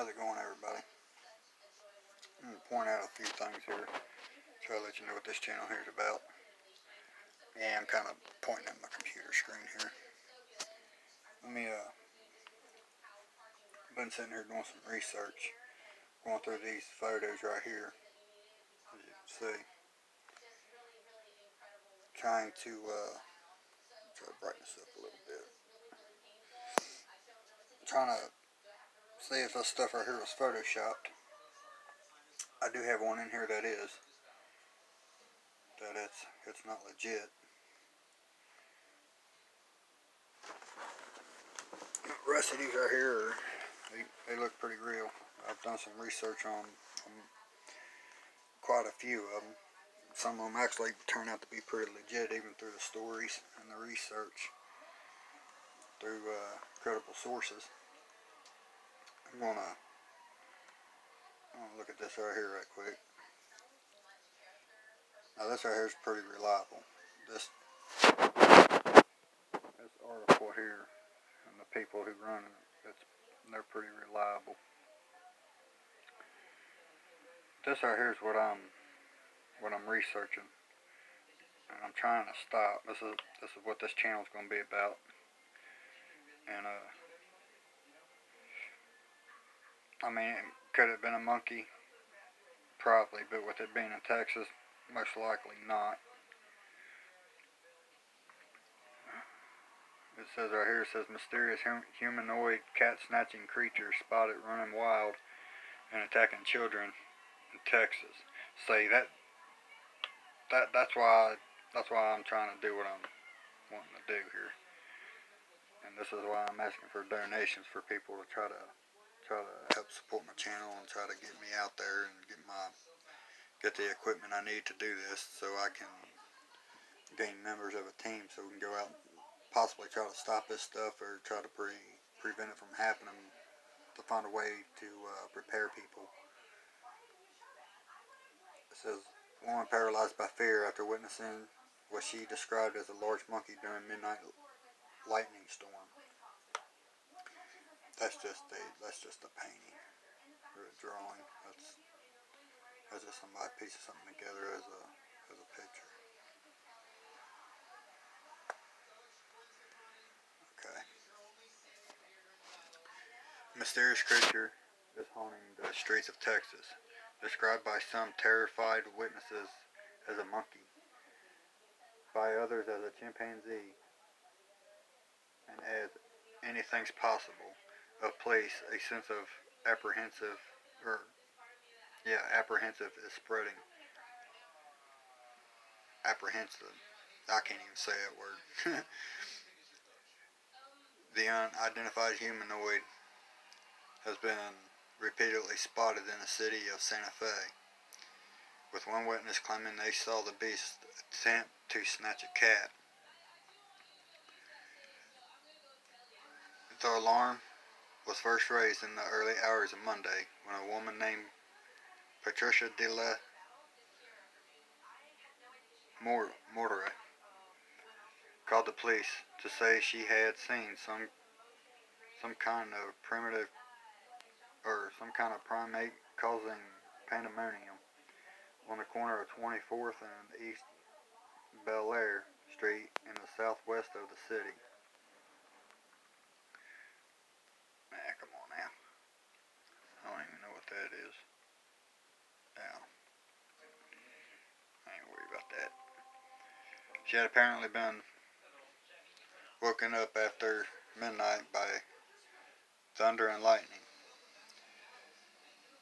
How's it going, everybody? I'm going to point out a few things here. Try to let you know what this channel here is about. Yeah, I'm kind of pointing at my computer screen here. Been sitting here doing some research, going through these photos right here, as you can see. Trying to, try to brighten this up a little bit. Trying to see if this stuff right here was photoshopped. I do have one in here that is. That it's not legit. The rest of these right here, they look pretty real. I've done some research on quite a few of them. Some of them actually turn out to be pretty legit, even through the stories and the research through credible sources. I'm gonna look at this right here right quick. Now this right here is pretty reliable. This article here and the people who run it, they're pretty reliable. This right here is what I'm researching, and I'm trying to stop. This is what this channel is going to be about. And I mean, could it have been a monkey? Probably, but with it being in Texas, most likely not. It says right here, it says mysterious humanoid cat-snatching creature spotted running wild and attacking children in Texas. See, that's why I'm trying to do what I'm wanting to do here. And this is why I'm asking for donations for people to try to help support my channel and try to get me out there and get the equipment I need to do this, so I can gain members of a team so we can go out and possibly try to stop this stuff or try to prevent it from happening, to find a way to prepare people. It says, woman paralyzed by fear after witnessing what she described as a large monkey during midnight lightning storm. That's just a painting or a drawing. That's just somebody piecing something together as a picture. Okay. Mysterious creature is haunting the streets of Texas, described by some terrified witnesses as a monkey, by others as a chimpanzee, and as anything's possible. Of police, a sense of apprehensive is spreading. Apprehensive. I can't even say that word. The unidentified humanoid has been repeatedly spotted in the city of Santa Fe, with one witness claiming they saw the beast attempt to snatch a cat. The alarm was first raised in the early hours of Monday when a woman named Patricia de la Mortera called the police to say she had seen some kind of primate causing pandemonium on the corner of 24th and East Bel Air Street in the southwest of the city. Come on now. I don't even know what that is. Now, I ain't worried about that. She had apparently been woken up after midnight by thunder and lightning,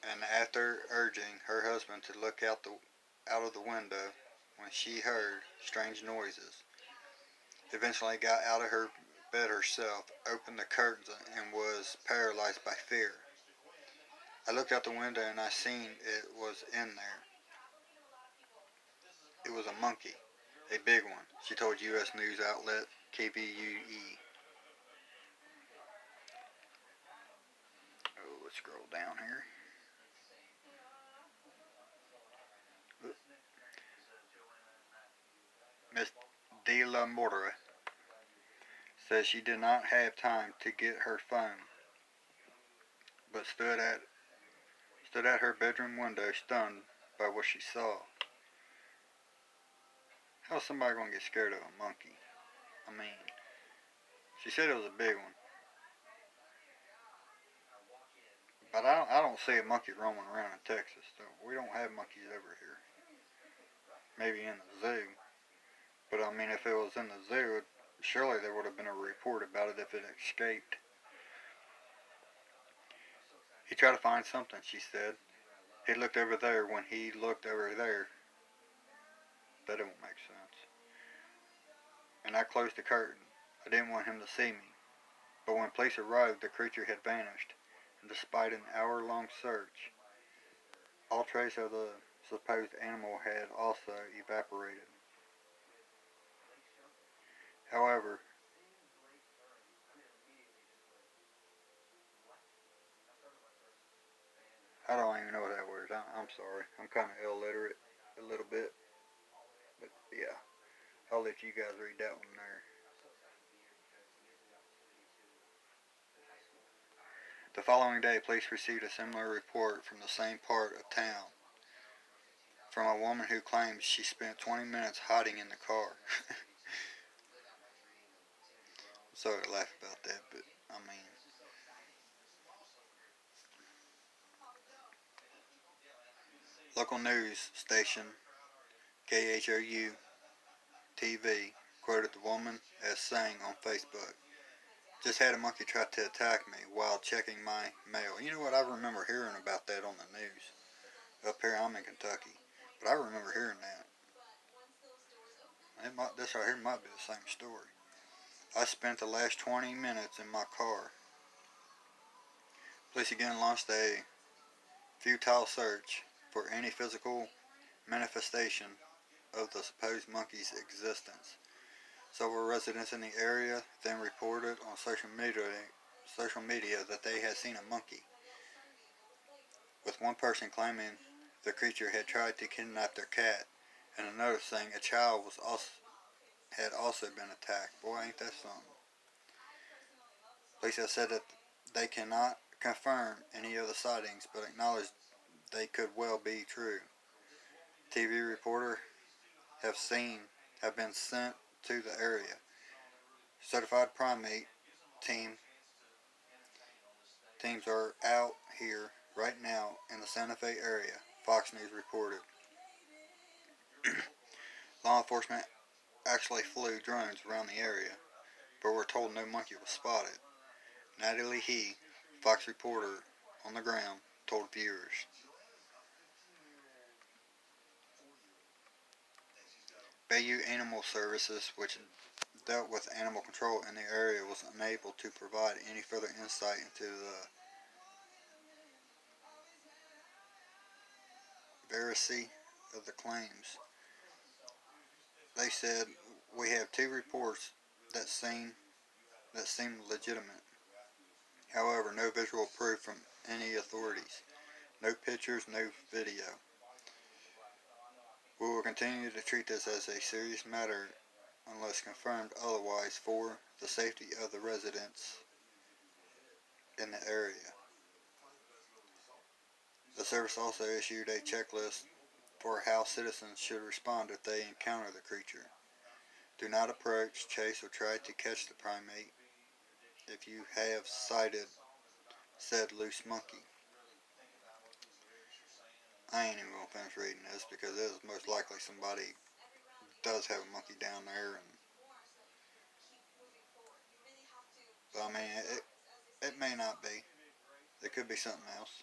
and after urging her husband to look out of the window when she heard strange noises, eventually got out of her bed herself, opened the curtains, and was paralyzed by fear. I looked out the window and I seen it was in there. It was a monkey, a big one, she told U.S. news outlet KVUE. Oh, let's scroll down here. Miss De La Mortera says she did not have time to get her phone, but stood at her bedroom window stunned by what she saw. How's somebody gonna get scared of a monkey? I mean, she said it was a big one, but I don't see a monkey roaming around in Texas. So we don't have monkeys over here. Maybe in the zoo, but I mean, if it was in the zoo, surely there would have been a report about it if it escaped. He tried to find something, she said. He looked over there when he looked over there. That don't make sense. And I closed the curtain. I didn't want him to see me. But when police arrived, the creature had vanished. And despite an hour-long search, all trace of the supposed animal had also evaporated. However, I don't even know what that word is. I'm sorry. I'm kind of illiterate a little bit. But yeah, I'll let you guys read that one there. The following day, police received a similar report from the same part of town from a woman who claims she spent 20 minutes hiding in the car. I'm sorry to laugh about that, but I mean, local news station KHOU TV quoted the woman as saying on Facebook, "Just had a monkey try to attack me while checking my mail." You know what? I remember hearing about that on the news. Up here, I'm in Kentucky, but I remember hearing that. This right here might be the same story. I spent the last 20 minutes in my car. Police again launched a futile search for any physical manifestation of the supposed monkey's existence. Several residents in the area then reported on social media that they had seen a monkey, with one person claiming the creature had tried to kidnap their cat, and another saying a child had also been attacked. Boy, ain't that something. Police have said that they cannot confirm any of the sightings, but acknowledge they could well be true. TV reporter have been sent to the area. Certified primate team teams are out here right now in the Santa Fe area, Fox News reported. Law enforcement actually flew drones around the area, but were told no monkey was spotted. Natalie He, Fox reporter on the ground, told viewers. Bayou Animal Services, which dealt with animal control in the area, was unable to provide any further insight into the veracy of the claims. They said, "We have two reports that seem legitimate. However, no visual proof from any authorities. No pictures, no video. We will continue to treat this as a serious matter unless confirmed otherwise for the safety of the residents in the area." The service also issued a checklist for how citizens should respond if they encounter the creature. Do not approach, chase, or try to catch the primate if you have sighted said loose monkey. I ain't even gonna finish reading this because it is most likely somebody does have a monkey down there, but I mean it may not be. It could be something else.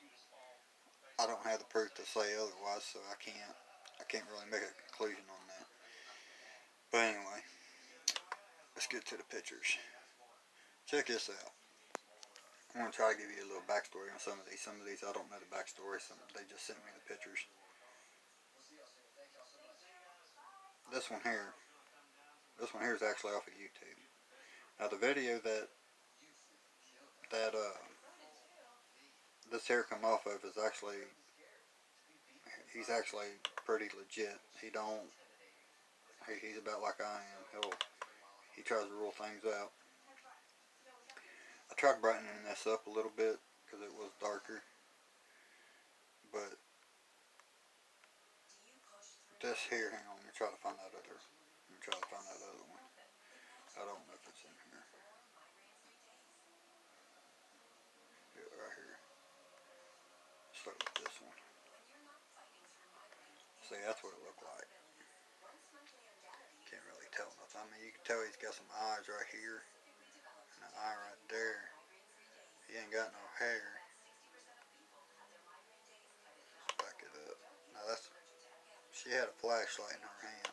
I don't have the proof to say otherwise, so I can't really make a conclusion on that. But anyway, let's get to the pictures. Check this out. I'm gonna try to give you a little backstory on some of these. Some of these I don't know the backstory. They just sent me the pictures. This one here, is actually off of YouTube. Now the video that this hair come off of is actually, he's actually pretty legit. He's about like I am. He tries to rule things out. I tried brightening this up a little bit because because it was darker. But this here, hang on, let me try to find that other. Let me try to find that other one. I don't know if it's in here. Yeah, right here. Start with this one. See, that's what it looked like. Can't really tell nothing. I mean, you can tell he's got some eyes right here and an eye right there. He ain't got no hair. Let's back it up. Now that's, she had a flashlight in her hand,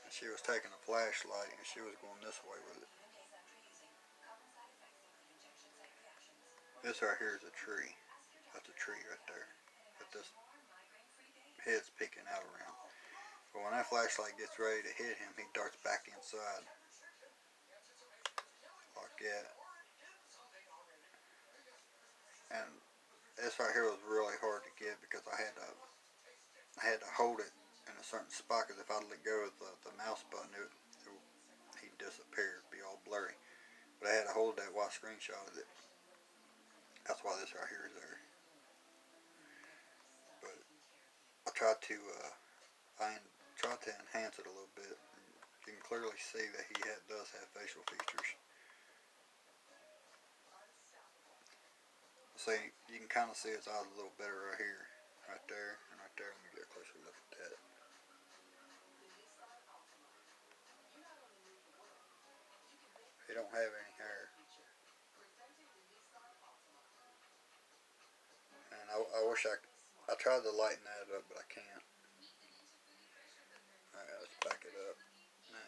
and she was taking a flashlight and she was going this way with it. This right here is a tree. That's a tree right there. But this head's peeking out around. But when that flashlight gets ready to hit him, he darts back inside. Like that. And this right here was really hard to get because I had to hold it in a certain spot, because if I let go of the mouse button, he'd disappear, it'd be all blurry. But I had to hold that while I screenshotted it. That's why this right here is there. But I tried to enhance it a little bit. You can clearly see that he does have facial features. See, you can kind of see his eyes a little better right here, right there, and right there. Let me get a closer look at that. He don't have any hair. And I wish I tried to lighten that up, but I can't. Alright, let's back it up. Now,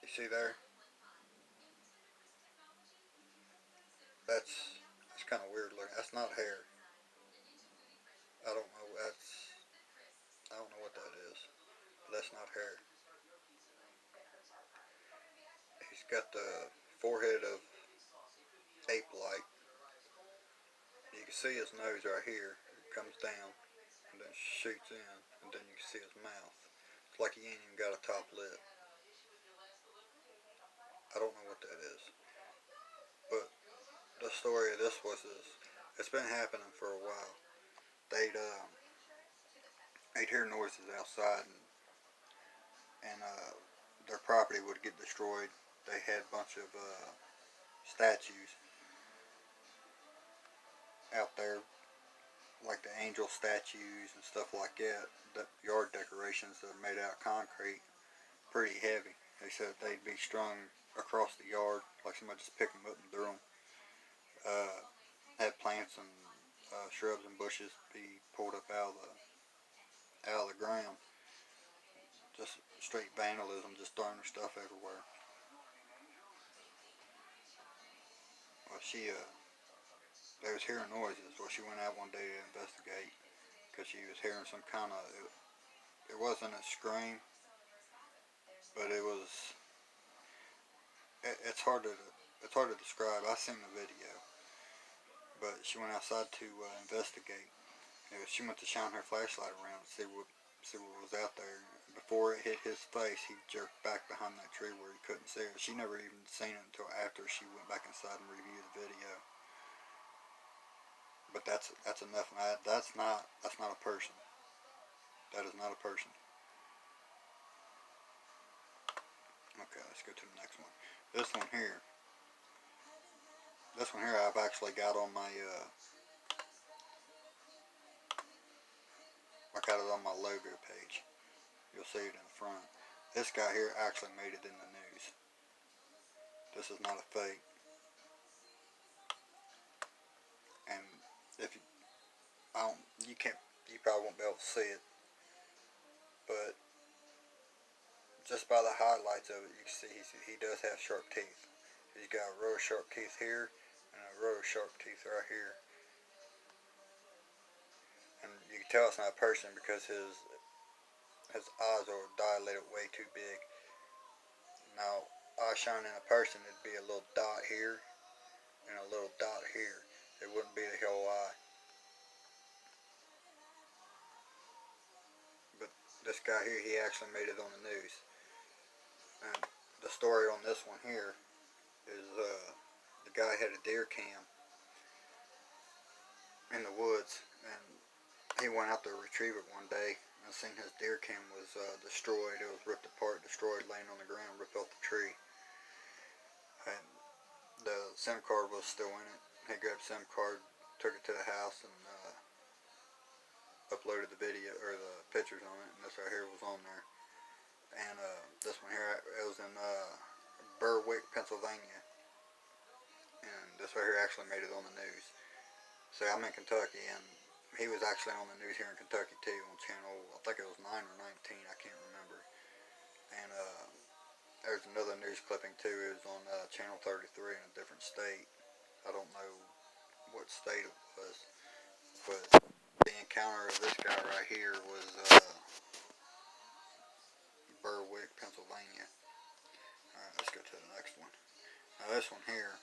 you see there? That's kind of weird looking. That's not hair. I don't know. I don't know what that is. But that's not hair. He's got the forehead of ape-like. You can see his nose right here. It comes down and then shoots in, and then you can see his mouth. It's like he ain't even got a top lip. I don't know what that is. But the story of this it's been happening for a while. They'd hear noises outside, and their property would get destroyed. They had a bunch of statues out there, like the angel statues and stuff like that. The yard decorations that are made out of concrete, pretty heavy. They said they'd be strung across the yard, like somebody just picked them up and threw them. Had plants and shrubs and bushes be pulled up out of the ground. Just straight vandalism, just throwing their stuff everywhere. Well, they was hearing noises. Well, she went out one day to investigate because she was hearing some kind of. It wasn't a scream, but it was. It's hard to describe. I seen the video, but she went outside to investigate. She went to shine her flashlight around to see what was out there. Before it hit his face, he jerked back behind that tree where he couldn't see her. She never even seen it until after she went back inside and reviewed the video. But that's enough. That's not a person. That is not a person. Okay, let's go to the next one. This one here. I've actually got on my I got it on my logo page. You'll see it in the front. This guy here actually made it in the news. This is not a fake. And if you, you probably won't be able to see it, but just by the highlights of it, you can see he does have sharp teeth. He's got a row of sharp teeth here and a row of sharp teeth right here. And you can tell it's not a person because his eyes are dilated way too big. Now, eye shine in a person, it'd be a little dot here and a little dot here. It wouldn't be the whole eye. But this guy here, he actually made it on the news. And the story on this one here is the guy had a deer cam, in the woods, and he went out to retrieve it one day and seen his deer cam was destroyed. It was ripped apart, destroyed, laying on the ground, ripped off the tree, and the SIM card was still in it. He grabbed the SIM card, took it to the house, and uploaded the video or the pictures on it, and this right here was on there. And this one here, it was in Berwick, Pennsylvania, and this right here actually made it on the news. So I'm in Kentucky, and he was actually on the news here in Kentucky too, on channel, I think it was 9 or 19, I can't remember. And there's another news clipping too. It was on channel 33 in a different state. I don't know what state it was, but the encounter of this guy right here was Berwick, Pennsylvania. Alright, let's go to the next one. Now this one here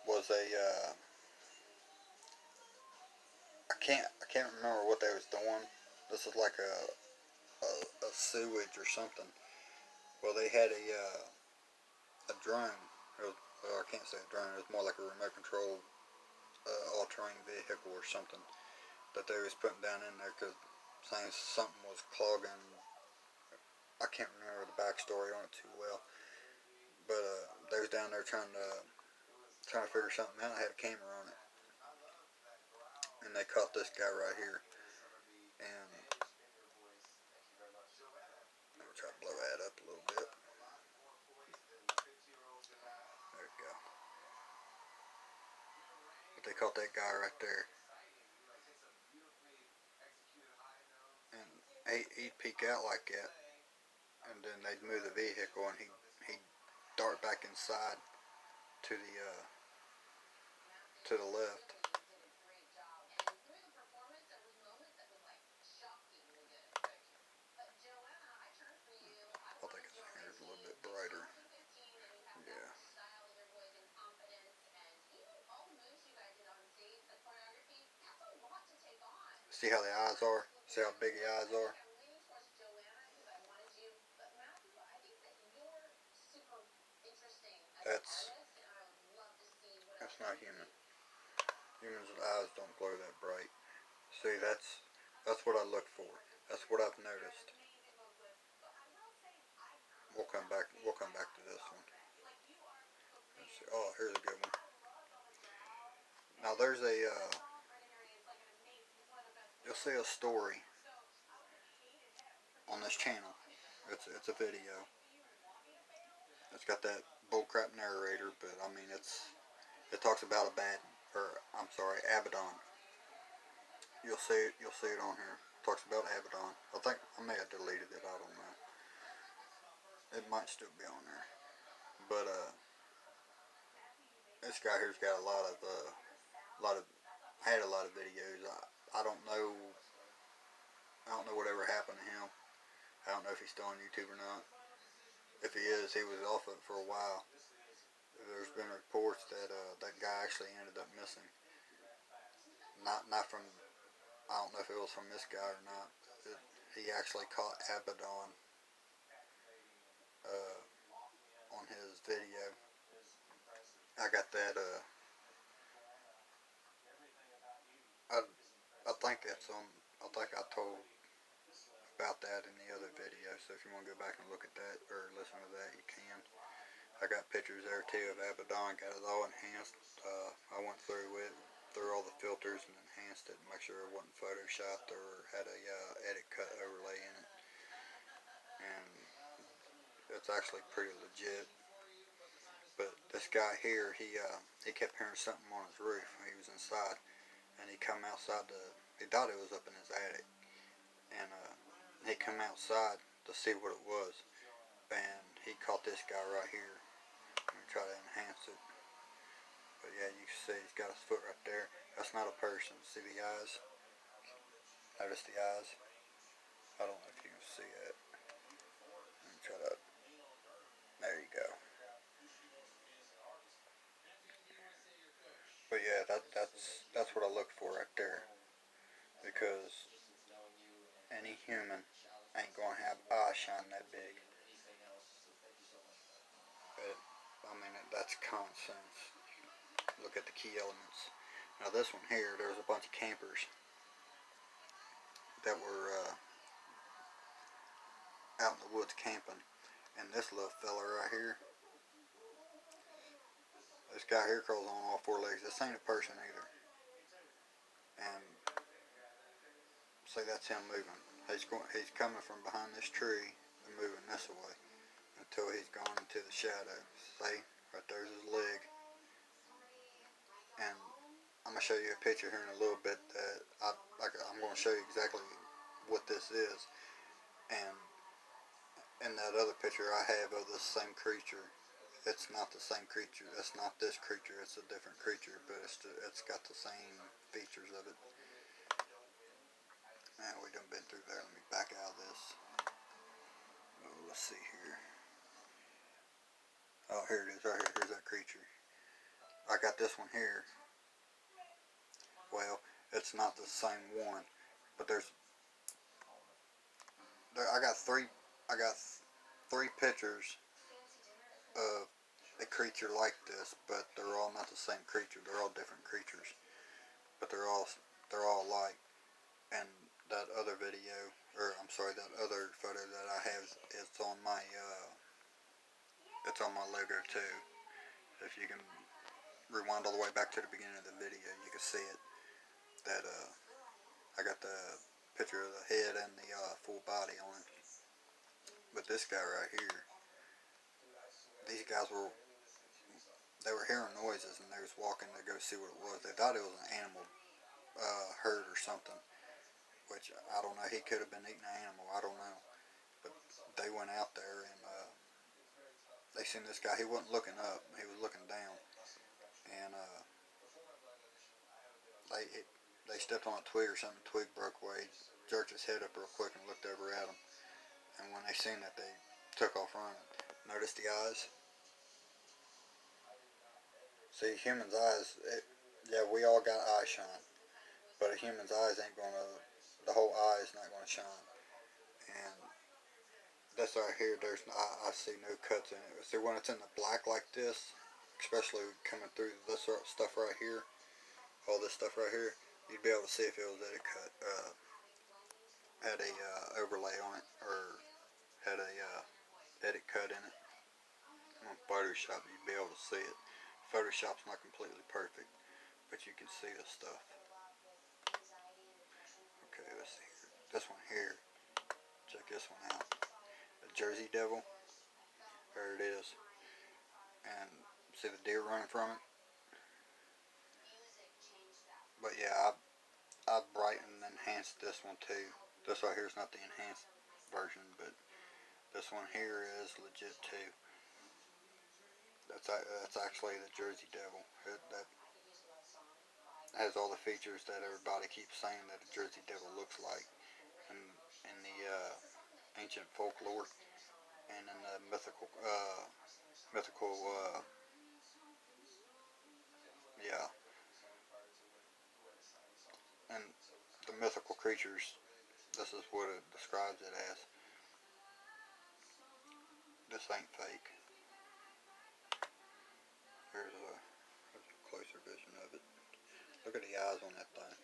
was a I can't remember what they was doing. This is like a sewage or something. Well, they had a drone. I can't say a drone. It was more like a remote control all-terrain vehicle or something that they was putting down in there because saying something was clogging. I can't remember the backstory on it too well, but they was down there trying to figure something out. I had a camera on it, and they caught this guy right here. And I'll try to blow that up a little bit. There we go. But they caught that guy right there, and he'd peek out like that, and then they'd move the vehicle, and he'd dart back inside to the left. I think it's here's a little bit brighter. Yeah. See how the eyes are? See how big the eyes are? That's that's not human. Humans' eyes don't glow that bright. See, that's what I look for. That's what I've noticed. We'll come back to this one. Let's see. Oh, here's a good one. Now there's you'll see a story on this channel. It's a video. It's got that bullcrap narrator, but I mean it talks about Abaddon. You'll see it on here. It talks about Abaddon. I think I may have deleted it. I don't know. It might still be on there, but this guy here's got a lot of had a lot of videos. I don't know. I don't know whatever happened to him. I don't know if he's still on YouTube or not. If he is, he was off it for a while. There's been reports that that guy actually ended up missing. Not from, I don't know if it was from this guy or not. He actually caught Abaddon on his video. I got that. I I think that's on. I think I told about that in the other video. So if you want to go back and look at that or listen to that, you can. I got pictures there too of Abaddon. Got it all enhanced. I went through it, through all the filters and enhanced it, make sure it wasn't photoshopped or had a edit cut overlay in it. And it's actually pretty legit. But this guy here, he kept hearing something on his roof. He was inside, and he come outside he thought it was up in his attic, and he come outside to see what it was, and he caught this guy right here. I'm gonna try to enhance it, but yeah, you can see he's got his foot right there. That's not a person. See the eyes? Notice the eyes? I don't know if you can see it. Let me try to. There you go. But yeah, that's what I look for right there, because any human ain't gonna have eyes shine that big. But that's common sense. Look at the key elements. Now this one here, there's a bunch of campers that were out in the woods camping, and this little fella right here, this guy here crawls on all four legs. This ain't a person either. And see, that's him moving. He's coming from behind this tree and moving this way until he's gone into the shadow. See, right there's his leg. And I'm gonna show you a picture here in a little bit that I'm gonna show you exactly what this is. And in that other picture I have of the same creature, it's not the same creature. It's not this creature. It's a different creature, but it's got the same features of it. Now we done been through there. Let me back out of this. Oh, let's see here. Oh, here it is. Right here. Here's that creature. I got this one here. Well, it's not the same one, but I got three pictures of a creature like this, but they're all not the same creature. They're all different creatures, but they're all alike. And that other video, or I'm sorry, that other photo that I have, it's on my logo too. If you can rewind all the way back to the beginning of the video, you can see it. That I got the picture of the head and the full body on it. But this guy right here, these guys were hearing noises and they was walking to go see what it was. They thought it was an animal herd or something, which I don't know. He could have been eating an animal. I don't know. But they went out there and they seen this guy. He wasn't looking up. He was looking down. And they stepped on a twig or something. The twig broke away. He jerked his head up real quick and looked over at him. And when they seen that, they took off running. Notice the eyes. See, human's eyes, yeah, we all got eye shine, but a human's eyes ain't gonna, the whole eye is not gonna shine. And this right here, I see no cuts in it. See, when it's in the black like this, especially coming through this stuff right here, all this stuff right here, you'd be able to see if it was at a cut, had a overlay on it, or had a edit cut in it. On Photoshop, you'd be able to see it. Photoshop's not completely perfect, but you can see the stuff. Okay, let's see here. This one here, check this one out. The Jersey Devil, there it is. And see the deer running from it? But yeah, I brightened and enhanced this one too. This right here is not the enhanced version, but this one here is legit too. That's actually the Jersey Devil. That has all the features that everybody keeps saying that a Jersey Devil looks like in the ancient folklore and in the mythical yeah, and the mythical creatures. This is what it describes it as. This ain't fake. Here's a closer vision of it. Look at the eyes on that thing.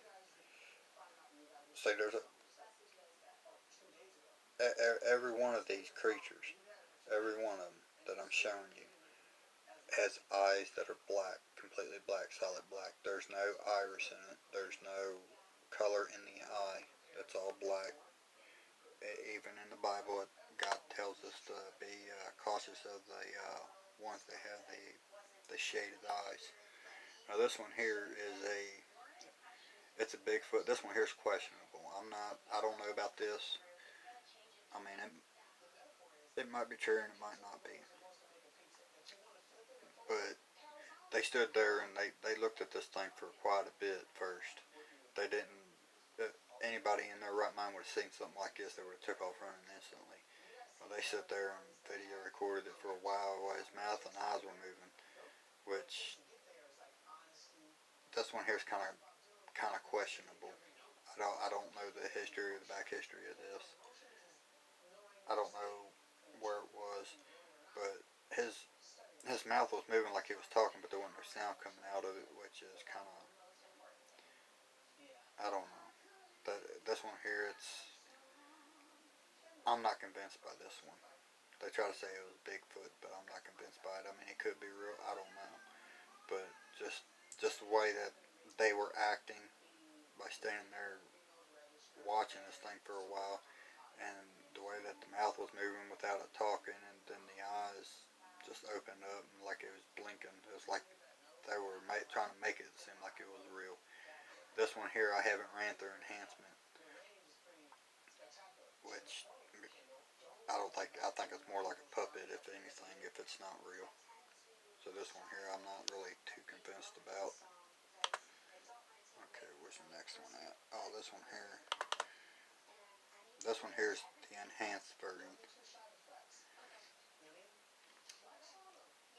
See, every one of these creatures, every one of them that I'm showing you, has eyes that are black, completely black, solid black. There's no iris in it. There's no color in the eye. It's all black. Even in the Bible, God tells us to be cautious of the ones that have the shaded eyes. Now this one here is it's a Bigfoot. This one here is questionable. I don't know about this. I mean, it might be true and it might not be. But they stood there and they looked at this thing for quite a bit first. They didn't, anybody in their right mind would have seen something like this, they would have took off running instantly. Well, they sat there and video recorded it for a while his mouth and eyes were moving, which this one here is kind of questionable. I don't know the history or the back history of this. I don't know where it was, but his his mouth was moving like he was talking, but there wasn't no sound coming out of it, which is kind of, I don't know. This one here, I'm not convinced by this one. They try to say it was Bigfoot, but I'm not convinced by it. I mean, it could be real. I don't know, but just the way that they were acting by standing there watching this thing for a while, and the way that the mouth was moving without it talking, and then the eyes just opened up and like it was blinking. It was like they were trying to make it seem like it was real. This one here, I haven't ran through enhancement, which I think it's more like a puppet, if anything, if it's not real. So this one here, I'm not really too convinced about. Okay, where's the next one at? Oh, this one here. This one here is the enhanced version.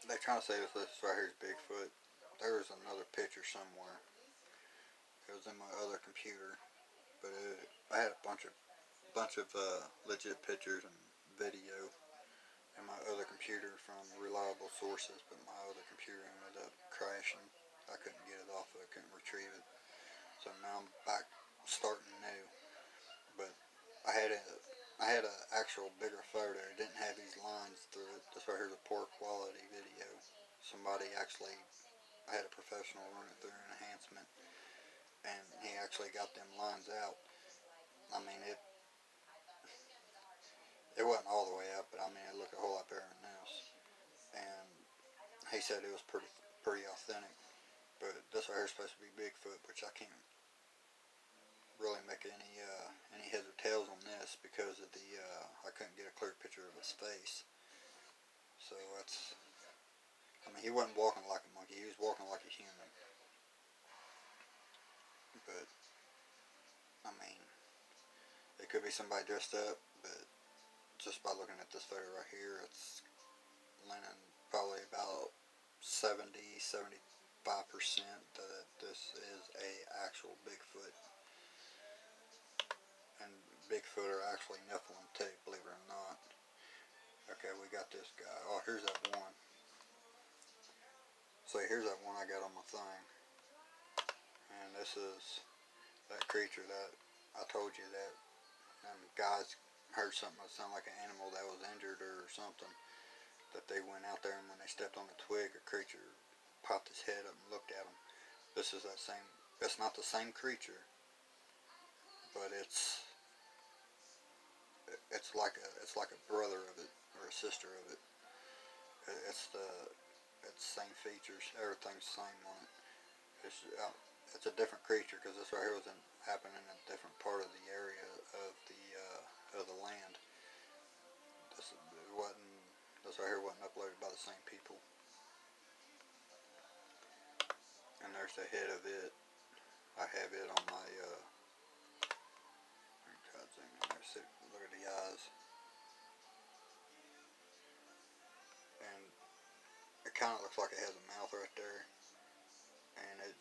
They're trying to say this right here is Bigfoot. There's another picture somewhere. It was in my other computer, but I had a bunch of legit pictures and video in my other computer from reliable sources, but my other computer ended up crashing. I couldn't get it off, I couldn't retrieve it. So now I'm back starting new. But I had a actual bigger photo. It didn't have these lines through it. This right here is a poor quality video. Somebody actually, I had a professional run it through an enhancement, and he actually got them lines out. I mean, it wasn't all the way up, but I mean, it looked a whole lot better than this. And he said it was pretty authentic. But this right here is supposed to be Bigfoot, which I can't really make any heads or tails on this because of I couldn't get a clear picture of his face. So I mean, he wasn't walking like a monkey, he was walking like a human. But I mean, it could be somebody dressed up, but just by looking at this photo right here, it's leaning probably about 70-75% that this is a actual Bigfoot. And Bigfoot are actually Nephilim too, believe it or not. Okay, we got this guy. Oh, here's that one. So here's that one I got on my thing. And this is that creature that I told you that guys heard something that sounded like an animal that was injured or something. That they went out there and when they stepped on a twig, a creature popped his head up and looked at them. This is that same. It's not the same creature, but it's like a brother of it or a sister of it. It's the same features. Everything's the same on it. It's a different creature because this right here was happening in a different part of the area of the land. This right here wasn't uploaded by the same people. And there's the head of it. I have it on my look at the eyes. And it kind of looks like it has a mouth right there. And it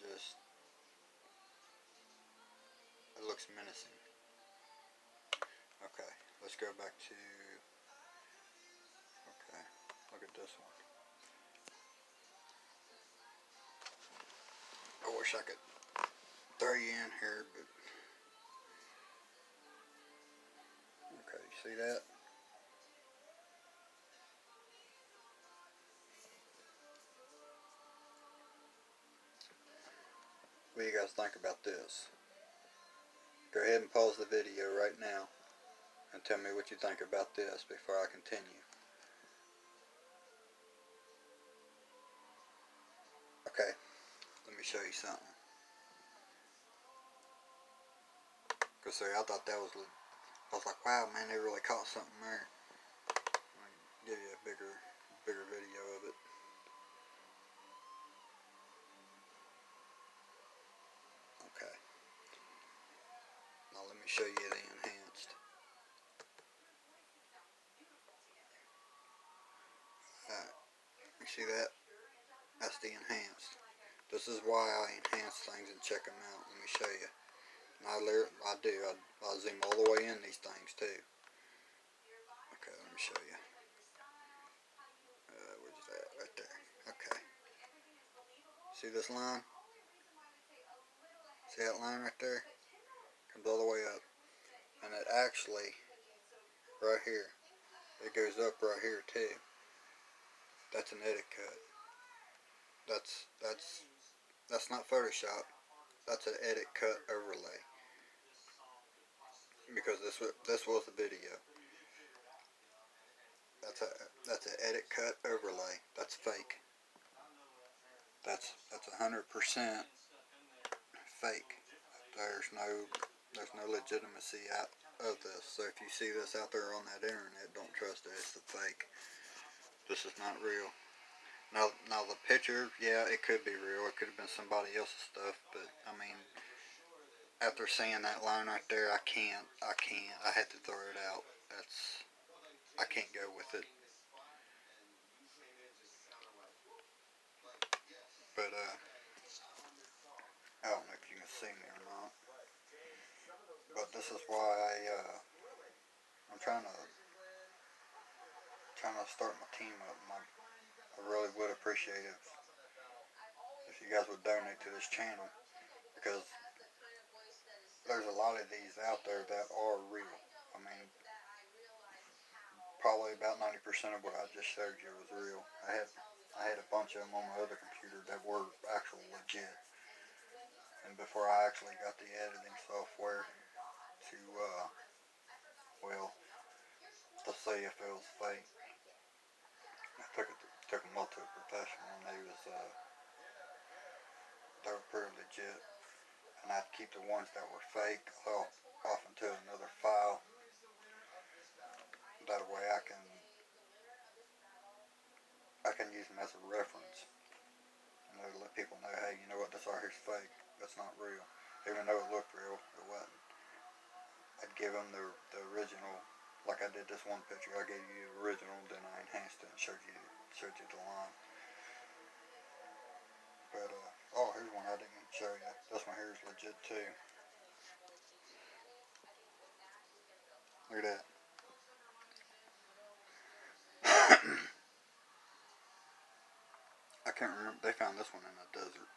looks menacing. Okay, let's go back to, okay, look at this one. I wish I could throw you in here, but, okay, you see that? What do you guys think about this? Go ahead and pause the video right now and tell me what you think about this before I continue. Okay, let me show you something. Because I thought that was, I was like, wow, man, they really caught something there. I'll give you a bigger video of it. Okay. Now let me show you the enhanced. You see that? That's the enhanced. This is why I enhance things and check them out. Let me show you. And I zoom all the way in these things too. Okay, let me show you. Where's that? Right there. See this line? See that line right there? Comes all the way up. And it actually, right here, it goes up right here too. That's an edit cut. That's not Photoshop. That's an edit cut overlay. Because this was the video. That's an edit cut overlay. That's fake. That's 100% fake. There's no legitimacy out of this. So if you see this out there on that internet, don't trust it. It's the fake. This is not real. Now the picture, yeah, it could be real. It could have been somebody else's stuff, but I mean, after seeing that line right there, I can't. I had to throw it out. I can't go with it. But I don't know if you can see me or not. But this is why I'm trying to start my team up. I really would appreciate if you guys would donate to this channel, because there's a lot of these out there that are real. I mean, probably about 90% of what I just showed you was real. I had a bunch of them on my other computer that were actual legit. And before I actually got the editing software to, well, to see if it was fake, I took them up to a professional, and they were pretty legit. And I'd keep the ones that were fake off into another file. That way I can use them as a reference, and to let people know, hey, you know what, this right here's fake. That's not real. Even though it looked real, it wasn't. I'd give them the original, like I did this one picture. I gave you the original, then I enhanced it and showed you the line. But oh, here's one I didn't show you. This one here is legit too. Look at that. I can't remember. They found this one in the desert,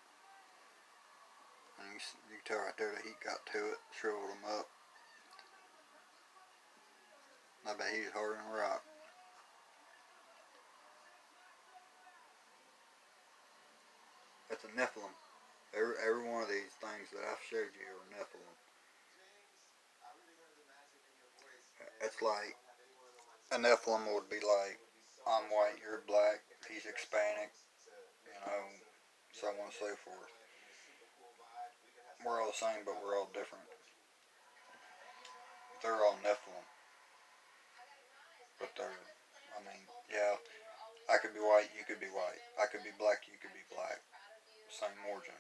and you can tell right there the heat got to it, shriveled them up. I bet he's harder than rock. That's a Nephilim. Every one of these things that I've showed you are Nephilim. It's like a Nephilim would be like, I'm white, you're black, he's Hispanic, you know, so on and so forth. We're all the same, but we're all different. They're all Nephilim, but I mean, yeah, I could be white, you could be white. I could be black, you could be black. Same origin.